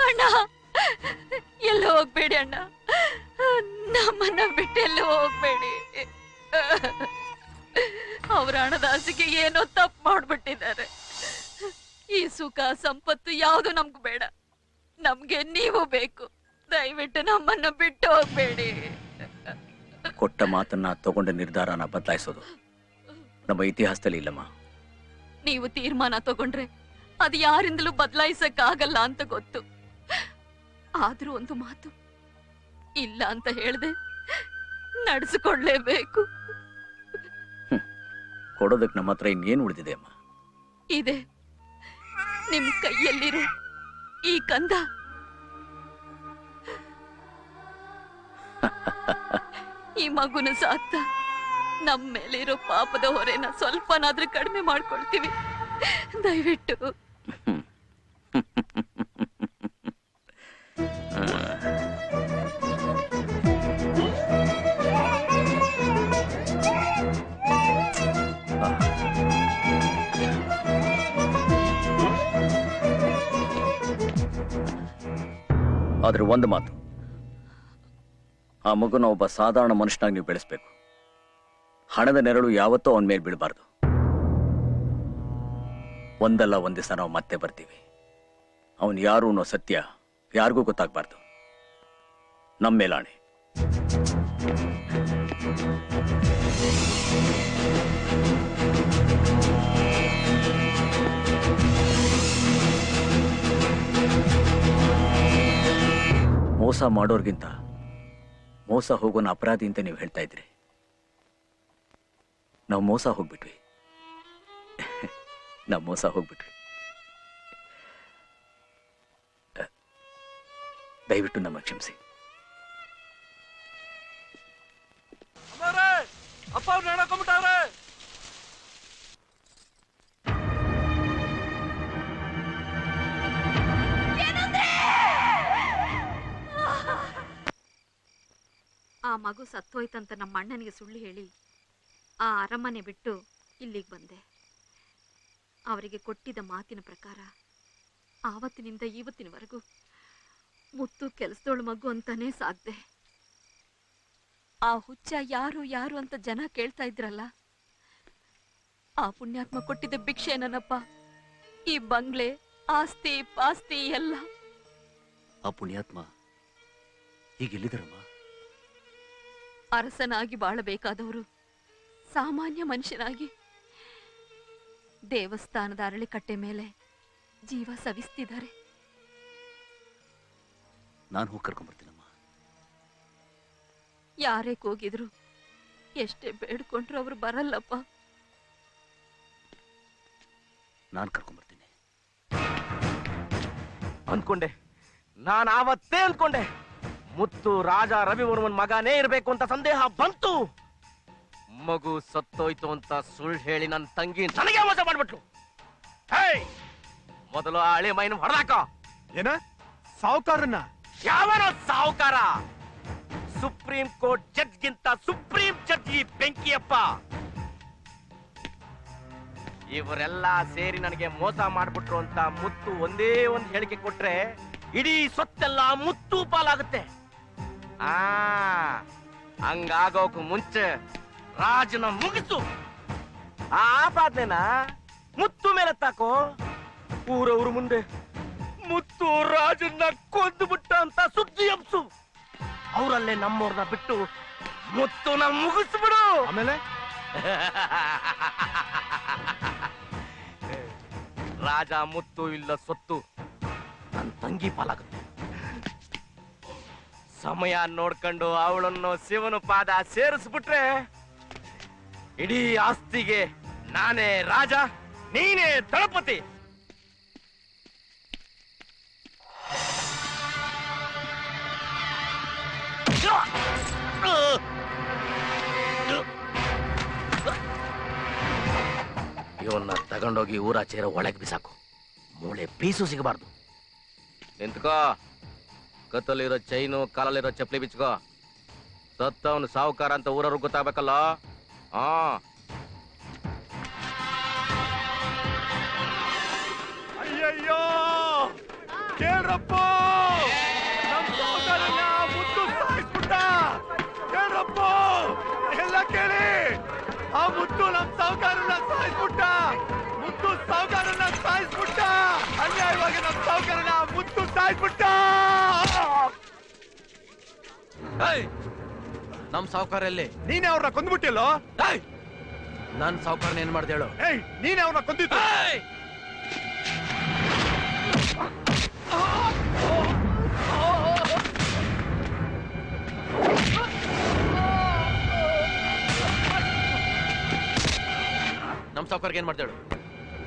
ಅಣ್ಣ ಎಲ್ಲ ಹೋಗ್ಬೇಡಿ ಅಣ್ಣ, ನಮ್ಮನ್ನ ಬಿಟ್ಟು ಎಲ್ಲ ಹೋಗ್ಬೇಡಿ. ಅವರ ಹಣದ ಆಸೆಗೆ ಏನೋ ತಪ್ಪು ಮಾಡ್ಬಿಟ್ಟಿದ್ದಾರೆ. ಈ ಸುಖ ಸಂಪತ್ತು ಯಾವುದು ನಮ್ಗೆ ಬೇಡ, ನಮ್ಗೆ ನೀವು ಬೇಕು. ದಯವಿಟ್ಟು ನಮ್ಮನ್ನ ಬಿಟ್ಟು ಹೋಗ್ಬೇಡಿ. ಕೊಟ್ಟ ಮಾತನ್ನ ತಗೊಂಡ ನಿರ್ಧಾರನ ಬದಲಾಯಿಸೋದು ನಮ್ಮ ಇತಿಹಾಸದಲ್ಲಿ ಇಲ್ಲಮ್ಮ. ನೀವು ತೀರ್ಮಾನ ತಗೊಂಡ್ರೆ ಅದು ಯಾರಿಂದಲೂ ಬದಲಾಯಿಸಕ್ಕಾಗಲ್ಲ ಅಂತ ಗೊತ್ತು. ಆದ್ರೂ ಒಂದು ಮಾತು, ಇಲ್ಲ ಅಂತ ಹೇಳ್ದೆ ನಡೆಸಿಕೊಳ್ಳೇಬೇಕು. ಕೊಡೋದಕ್ಕೆ ನಮ್ಮ ಹತ್ರ ಇನ್ನೇನು ಉಳಿದಿದೆ ಅಮ್ಮ? ಇದೆ, ನಿಮ್ ಕೈಯಲ್ಲಿರೋ ಈ ಕಂದ. ಈ ಮಗುನ ಸಾಕ್ತ ನಮ್ಮ ಮೇಲಿರೋ ಪಾಪದ ಹೊರೆನ ಸ್ವಲ್ಪನಾದ್ರೂ ಕಡಿಮೆ ಮಾಡ್ಕೊಳ್ತೀವಿ. ದಯವಿಟ್ಟು. ಆದ್ರೆ ಒಂದು ಮಾತು, ಆ ಮಗುನ ಒಬ್ಬ ಸಾಧಾರಣ ಮನುಷ್ಯನಾಗಿ ನೀವು ಬೆಳೆಸ್ಬೇಕು. ಹಣದ ನೆರಳು ಯಾವತ್ತೂ ಅವನ ಮೇಲೆ ಬೀಳಬಾರ್ದು. ಒಂದಲ್ಲ ಒಂದ್ ದಿವಸ ನಾವು ಮತ್ತೆ ಬರ್ತೀವಿ. ಅವನು ಯಾರು ಅನ್ನೋ ಸತ್ಯ ಯಾರಿಗೂ ಗೊತ್ತಾಗ್ಬಾರ್ದು. ನಮ್ಮ ಮೇಲಾಣೆ. ಮೋಸ ಮಾಡೋರ್ಗಿಂತ ಮೋಸ ಹೋಗೋನ ಅಪರಾಧಿ ಅಂತ ನೀವು ಹೇಳ್ತಾ ಇದ್ರಿ. ನಾವು ಮೋಸ ಹೋಗ್ಬಿಟ್ವಿ. ನಾವು ಮೋಸ ಹೋಗ್ಬಿಟ್ವಿ. ದಯವಿಟ್ಟು ನಮ್ಮ ಕ್ಷಮಿಸಿ. ಅಪ್ಪ ಅವ್ರು ಹೇಳಕೊಂಡ್ಬಿಟ್ಟವ್ರೆ. ಆ ಮಗು ಸತ್ತೋಯ್ತಂತ ನಮ್ಮ ಅಣ್ಣನಿಗೆ ಸುಳ್ಳು ಹೇಳಿ ಆ ಅರಮನೆ ಬಿಟ್ಟು ಇಲ್ಲಿಗೆ ಬಂದೆ. ಅವರಿಗೆ ಕೊಟ್ಟಿದ್ದ ಮಾತಿನ ಪ್ರಕಾರ ಆವತ್ತಿನಿಂದ ಇವತ್ತಿನವರೆಗೂ ಮುತ್ತು ಕೆಲಸದೋಳು ಮಗು ಅಂತಾನೆ ಸಾಕ್ದೆ. ಆ ಹುಚ್ಚ ಯಾರು ಯಾರು ಅಂತ ಜನ ಕೇಳ್ತಾ ಇದ್ರಲ್ಲ, ಆ ಪುಣ್ಯಾತ್ಮ ಕೊಟ್ಟಿದ್ದ ಭಿಕ್ಷೆ ಏನಪ್ಪ? ಈ ಬಂಗ್ಲೆ, ಆಸ್ತಿ ಪಾಸ್ತಿ ಎಲ್ಲ. ಆ ಪುಣ್ಯಾತ್ಮ ಹೀಗೆಲ್ಲಿದ್ದಾರಮ್ಮ? ಅರಸನಾಗಿ ಬಾಳಬೇಕಾದವರು ಸಾಮಾನ್ಯ ಮನುಷ್ಯನಾಗಿ ದೇವಸ್ಥಾನದ ಅರಳಿಕಟ್ಟೆ ಮೇಲೆ ಜೀವ ಸವಿಸ್ತಿದ್ದಾರೆ. ನಾನು ಹೋಗಿ ಕರ್ಕೊಂಡ್ಬರ್ತೀನಮ್ಮ. ಯಾರೇ ಕೂಗಿದ್ರು, ಎಷ್ಟೇ ಬೇಡ್ಕೊಂಡ್ರು ಅವರು ಬರಲ್ಲಪ್ಪ. ನಾನು ಕರ್ಕೊಂಡ್ಬರ್ತೀನಿ. ಅನ್ಕೊಂಡೆ, ನಾನು ಆವತ್ತೇ ಅನ್ಕೊಂಡೆ ಮುತ್ತು ರಾಜ ರವಿವರ್ಮನ್ ಮಗನೇ ಇರಬೇಕು ಅಂತ. ಸಂದೇಹ ಬಂತು. ಮಗು ಸತ್ತೋಯ್ತು ಅಂತ ಸುಳ್ಳು ಹೇಳಿ ನನ್ನ ತಂಗಿ ನನಗೆ ಮೋಸ ಮಾಡ್ಬಿಟ್ಲು. ಮೊದಲು ಆ ಹಳೆ ಮೈನ ಹೊಡೆದಾಕ. ಏನ ಸಾವುಕಾರನ್ನ? ಯಾವನೋ ಸಾವುಕಾರ? ಸುಪ್ರೀಂ ಕೋರ್ಟ್ ಜಡ್ಜ್ಗಿಂತ ಸುಪ್ರೀಂ ಜಡ್ಜ್ ಈ ಬೆಂಕಿಯಪ್ಪ. ಇವರೆಲ್ಲ ಸೇರಿ ನನಗೆ ಮೋಸ ಮಾಡ್ಬಿಟ್ರು ಅಂತ ಮುತ್ತು ಒಂದೇ ಒಂದು ಹೇಳಿಕೆ ಕೊಟ್ರೆ ಇಡೀ ಸೊತ್ತೆಲ್ಲ ಮುತ್ತು ಪಾಲಾಗುತ್ತೆ. ಹಂಗಾಗೋಕು ಮುಂಚೆ ರಾಜನ ಮುಗಿಸು. ಆ ಆಪಾದನೆನ ಮುತ್ತು ಮೇಲೆ ತಾಕೋ. ಊರವ್ರ ಮುಂದೆ ಮುತ್ತು ರಾಜನ್ನ ಕೊಂದು ಬಿಟ್ಟ ಅಂತ ಸುದ್ದಿ ಹಬ್ಸು. ಅವರಲ್ಲೇ ನಮ್ಮವ್ರನ್ನ ಬಿಟ್ಟು ಮುತ್ತುನ ಮುಗಿಸ್ಬಿಡು. ಆಮೇಲೆ ರಾಜ ಮುತ್ತು ಇಲ್ಲ ಸೊತ್ತು ನನ್ನ ತಂಗಿ ಪಾಲಾಗುತ್ತೆ. ಸಮಯ ನೋಡ್ಕೊಂಡು ಅವಳನ್ನು ಶಿವನ ಪಾದ ಸೇರಿಸ್ಬಿಟ್ರೆ ಇಡೀ ಆಸ್ತಿಗೆ ನಾನೇ ರಾಜ, ನೀನೇ ದಳಪತಿ. ಇವನ್ನ ತಗೊಂಡೋಗಿ ಊರಾಚೆರ ಒಳಗೆ ಬಿಸಾಕು. ಮೂಳೆ ಪೀಸು ಸಿಗಬಾರ್ದು. ನಿಂತ್ಕೋ. ಕತ್ತಲಿರೋ ಚೈನು, ಕಾಲಲ್ಲಿರೋ ಚಪ್ಪಲಿ ಬಿಚ್ಕೋ. ಸತ್ತವನು ಸಾವುಕಾರ ಅಂತ ಊರವ್ರಿಗೆ ಗೊತ್ತಾಗಬೇಕಲ್ಲ. ಅಯ್ಯಯ್ಯೋ ಕೇಳ್ರಪ್ಪ, ಸಾವುಕಾರನ್ನ ಸಾಯಿಸ್ಬಿಟ್ಟ. ಮುತ್ತು ಸಾವುಕಾರನ್ನ ಸಾಯಿಸ್ಬಿಟ್ಟ. ಅನ್ಯಾಯವಾಗಿ ನಮ್ಮ ಸಾವುಕಾರನ್ನ ಮುತ್ತು ಸಾಯಿಸ್ಬಿಟ್ಟ. ನಮ್ ಸಾವುಕಾರಲ್ಲಿ ನೀನೇ ಅವ್ರನ್ನ ಕೊಂದ್ಬಿಟ್ಟಿಲ್ಲೋ. ನನ್ ಸಾವುಕಾರನ ಏನ್ ಮಾಡ್ದೆ ಹೇಳು? ನೀನೇ ಅವ್ರನ್ನ ಕೊಂದಿದ್ದು. ನಮ್ ಸಾವುಕಾರ್ಗೆ ಏನ್ ಮಾಡ್ದೆ ಹೇಳು?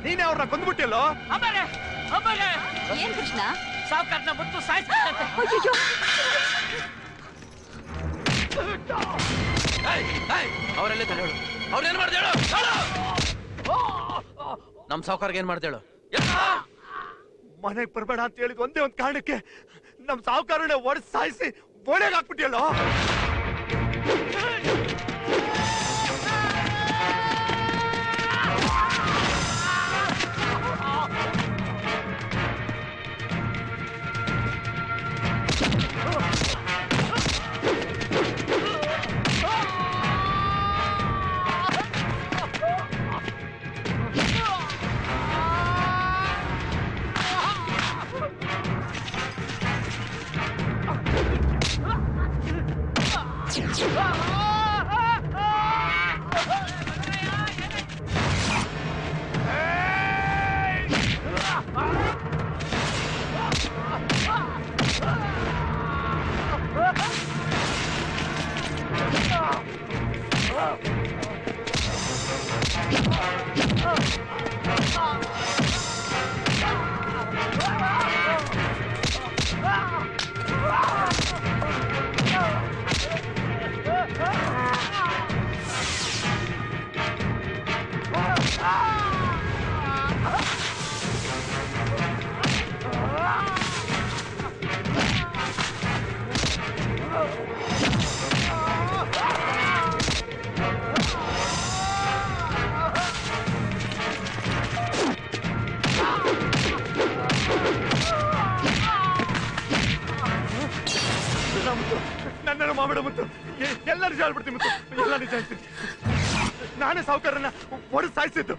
ನೀನೇ ಅವ್ರನ್ನ ಕೊಂದ್ಬಿಟ್ಟಿಲ್ಲೋ. ಏನ್ ಕೃಷ್ಣ? ಸಾವುಕಾರನ ಮುತ್ತು ಸಾಯಿಸ್ಬಿಟ್ಟಂತೆ. ಅವರೆಲ್ಲೇ ತಲೆ ಹೇಳು. ಅವ್ರೇನ್ ಮಾಡ್ದೆ ಹೇಳು? ನಮ್ ಸಾವುಕಾರ್ಗೆ ಏನ್ ಮಾಡ್ದೆ ಹೇಳು? ಮನೆಗ್ ಬರ್ಬೇಡ ಅಂತ ಹೇಳಿದ್ ಒಂದೇ ಒಂದ್ ಕಾರಣಕ್ಕೆ ನಮ್ ಸಾವುಕಾರನೇ ಒಡೆದು ಸಾಯಿಸಿ ಬೋಳೆಗೆ ಹಾಕ್ಬಿಟ್ಟಿಯಲ್ಲೋ. ನನ್ನೆಲ್ಲ ಮಾಡಬೇಡ ಮುತ್ತು. ಎಲ್ಲ ನಿಜ ಹೇಳ್ಬಿಡ್ತೀನಿ ಮುತ್ತು. ಎಲ್ಲ ನಿಜ ಹೇಳ್ತೀನಿ. ನಾನೇ ಸಾವುಕಾರನ್ನ ಒಡೆದು ಸಾಯಿಸಿದ್ದು.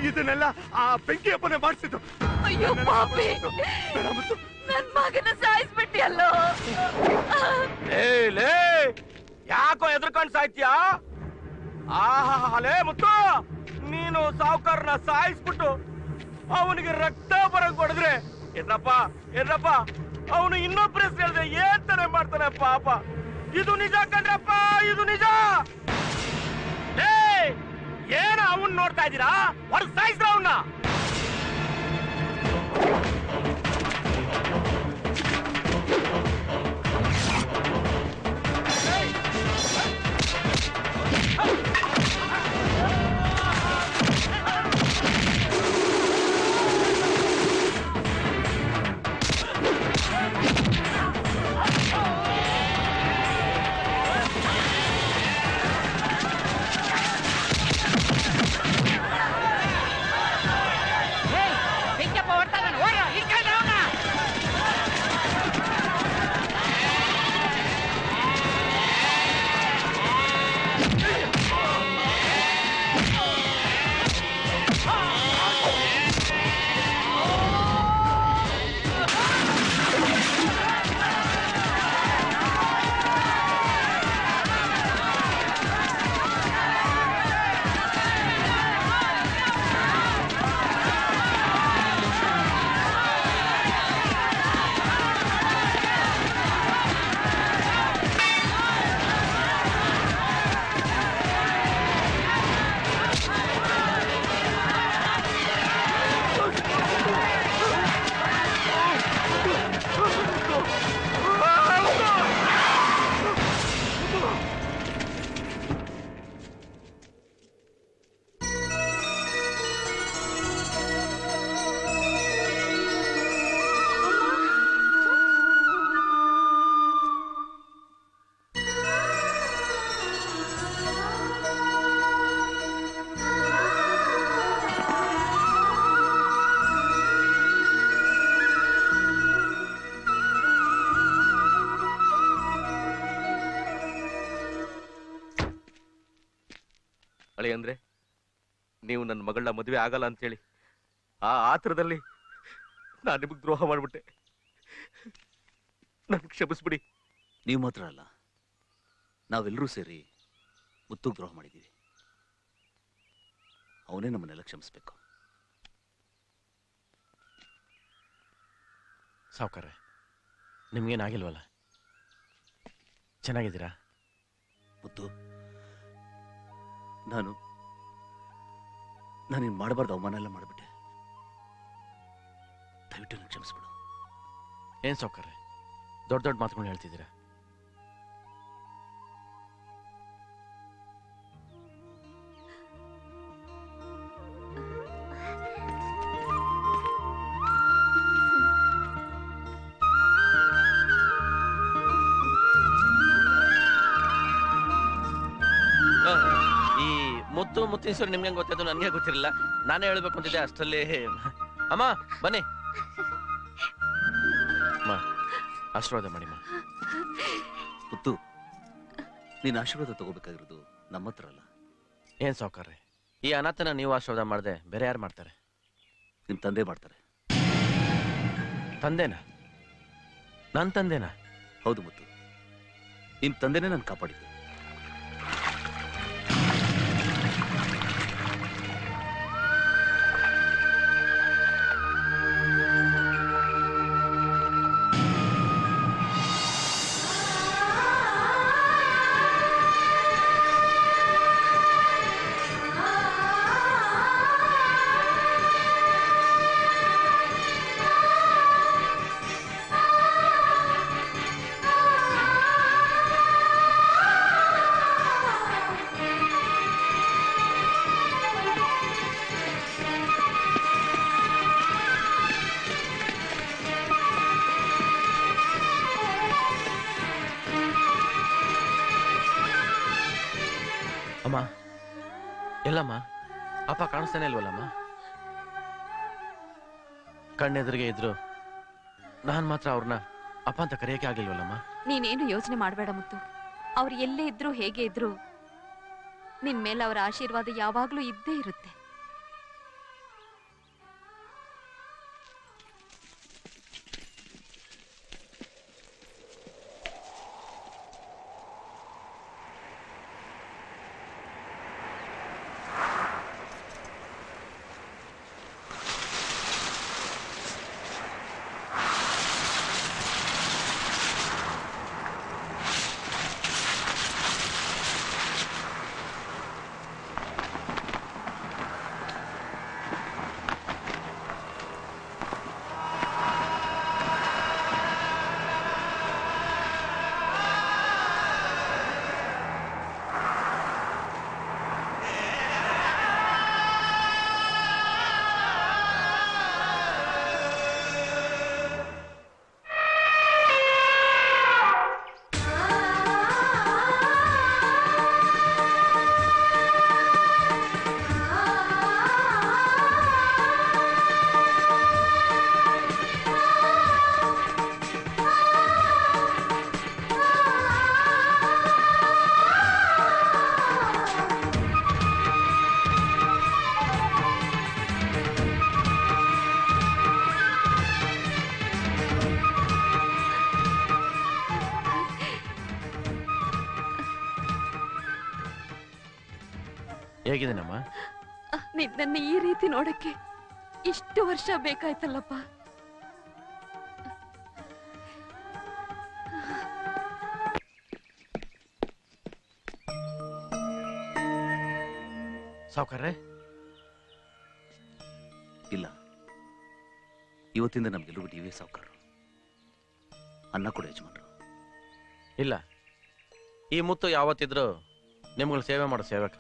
ಇದನ್ನೆಲ್ಲ ಆ ಬೆಂಕಿಯಪ್ಪನೇ ಮಾಡಿಸಿದ್ದು. ಅಯ್ಯೋ ಪಾಪಿ, ಬೇಡ ಮುತ್ತು. ನನ್ ಮಗನ ಸಾಯಿಸ್ಬಿಟ್ಟಿಯಲ್ಲೋ. ಯಾಕೋ ಎದ್ರಕೊಂಡ್ ಸಾಯ್ತೀಯಾ? ಆಹಾ ಮುತ್ತು, ನೀನು ಸಾವುಕಾರನ ಸಾಯಿಸ್ಬಿಟ್ಟು ಅವನಿಗೆ ರಕ್ತ ಬರಂಗ್ ಹೊಡೆದ್ರೆ ಎನ್ನಪ್ಪ ಅವನು ಇನ್ನೊಬ್ಬರ ಹೆಸರು ಹೇಳಿದ್ರೆ ಏನ್ ತರ ಮಾಡ್ತಾನೆ ಪಾಪ. ಇದು ನಿಜ ಕಣ್ರಪ್ಪ, ಇದು ನಿಜ. ಏನ ಅವನ್ ನೋಡ್ತಾ ಇದ್ದೀರಾ? ಹೊರಗೆ ಸಾಯಿಸ್ರ ಅವನ್ನ. ಅಂದ್ರೆ ನೀವು ನನ್ನ ಮಗಳನ್ನ ಮದುವೆ ಆಗಲ್ಲ ಅಂತೇಳಿ ಆ ಆತರದಲ್ಲಿ ನಾನು ನಿಮಗೆ ದ್ರೋಹ ಮಾಡ್ಬಿಟ್ಟೆ. ನನ್ ಕ್ಷಮಿಸ್ಬಿಡಿ. ನೀವು ಮಾತ್ರ ಅಲ್ಲ, ನಾವೆಲ್ಲರೂ ಸೇರಿ ಮುತ್ತುಗ್ ದ್ರೋಹ ಮಾಡಿದ್ದೀವಿ. ಅವನೇ ನಮ್ಮನ್ನೆಲ್ಲ ಕ್ಷಮಿಸ್ಬೇಕು. ಸಾವ್ಕಾರ್ರೆ, ನಿಮ್ಗೇನಾಗಿಲ್ವಲ್ಲ? ಚೆನ್ನಾಗಿದ್ದೀರಾ? ಮುತ್ತು, ನಾನೇನು ಮಾಡಬಾರ್ದು ಅವಮಾನ ಎಲ್ಲ ಮಾಡಿಬಿಟ್ಟೆ. ದಯವಿಟ್ಟು ನನಗೆ ಕ್ಷಮಿಸ್ಬಿಡು. ಏನ್ ಸಾವ್ಕಾರ್ರೆ, ದೊಡ್ಡ ದೊಡ್ಡ ಮಾತುಗಳನ್ನ ಹೇಳ್ತಿದ್ದೀರಾ? ಈ ಮುತ್ತಿನ ಸರ್ ನಿಮ್ಗೆ ಗೊತ್ತಿದ್ದು ನನಗೆ ಗೊತ್ತಿರಲಿಲ್ಲ. ನಾನೇ ಹೇಳ್ಬೇಕು ಅಂತಿದ್ದೆ, ಅಷ್ಟರಲ್ಲಿ ಅಮ್ಮ ಬನ್ನಿ. ಅಮ್ಮ ಆಶೀರ್ವಾದ ಮಾಡಿಮ್ಮ. ಮುತ್ತು, ನೀನು ಆಶೀರ್ವಾದ ತಗೋಬೇಕಾಗಿರೋದು ನಮ್ಮ ಹತ್ರ ಅಲ್ಲ. ಏನ್ ಸಾವ್ಕಾರ್ರೆ, ಈ ಅನಾಥನ ನೀವು ಆಶೀರ್ವಾದ ಮಾಡದೆ ಬೇರೆ ಯಾರು ಮಾಡ್ತಾರೆ? ನಿಮ್ಮ ತಂದೆ ಮಾಡ್ತಾರೆ. ತಂದೆನಾ? ನನ್ನ ತಂದೆನಾ? ಹೌದು ಮುತ್ತು, ನಿಮ್ಮ ತಂದೆನೇ ನಾನು ಕಾಪಾಡಿದ್ದು. ಅಮ್ಮ ಎಲ್ಲಮ್ಮ? ಅಪ್ಪ ಕಾಣಿಸ್ತಾನೆ ಇಲ್ವಲ್ಲಮ್ಮ? ಕಣ್ಣೆದುರಿಗೆ ಇದ್ರು ನಾನ್ ಮಾತ್ರ ಅವ್ರನ್ನ ಅಪ್ಪ ಅಂತ ಕರೆಯಕ್ಕೆ ಆಗಿಲ್ವಲ್ಲಮ್ಮ? ನೀನೇನು ಯೋಚನೆ ಮಾಡಬೇಡ ಮುತ್ತು. ಅವ್ರು ಎಲ್ಲೇ ಇದ್ರು ಹೇಗೆ ಇದ್ರು ನಿನ್ ಮೇಲೆ ಅವರ ಆಶೀರ್ವಾದ ಯಾವಾಗ್ಲೂ ಇದ್ದೇ ಇರುತ್ತೆ. ಹೇಗಿದ್ದೀನಮ್ಮ? ನಿನ್ನನ್ನು ಈ ರೀತಿ ನೋಡಕ್ಕೆ ಇಷ್ಟು ವರ್ಷ ಬೇಕಾಯ್ತಲ್ಲಪ್ಪ. ಸಾವ್ಕಾರ್ರೆ, ಇಲ್ಲ, ಇವತ್ತಿಂದ ನಮ್ಗೆಲ್ಲರಿಗೂ ನೀವೇ ಸಾವ್ಕಾರರು. ಅನ್ನ ಕೂಡ ಯಜಮಾನ್ರು. ಇಲ್ಲ, ಈ ಮುತ್ತು ಯಾವತ್ತಿದ್ರು ನಿಮ್ಗಳು ಸೇವೆ ಮಾಡೋ ಸೇವಕ.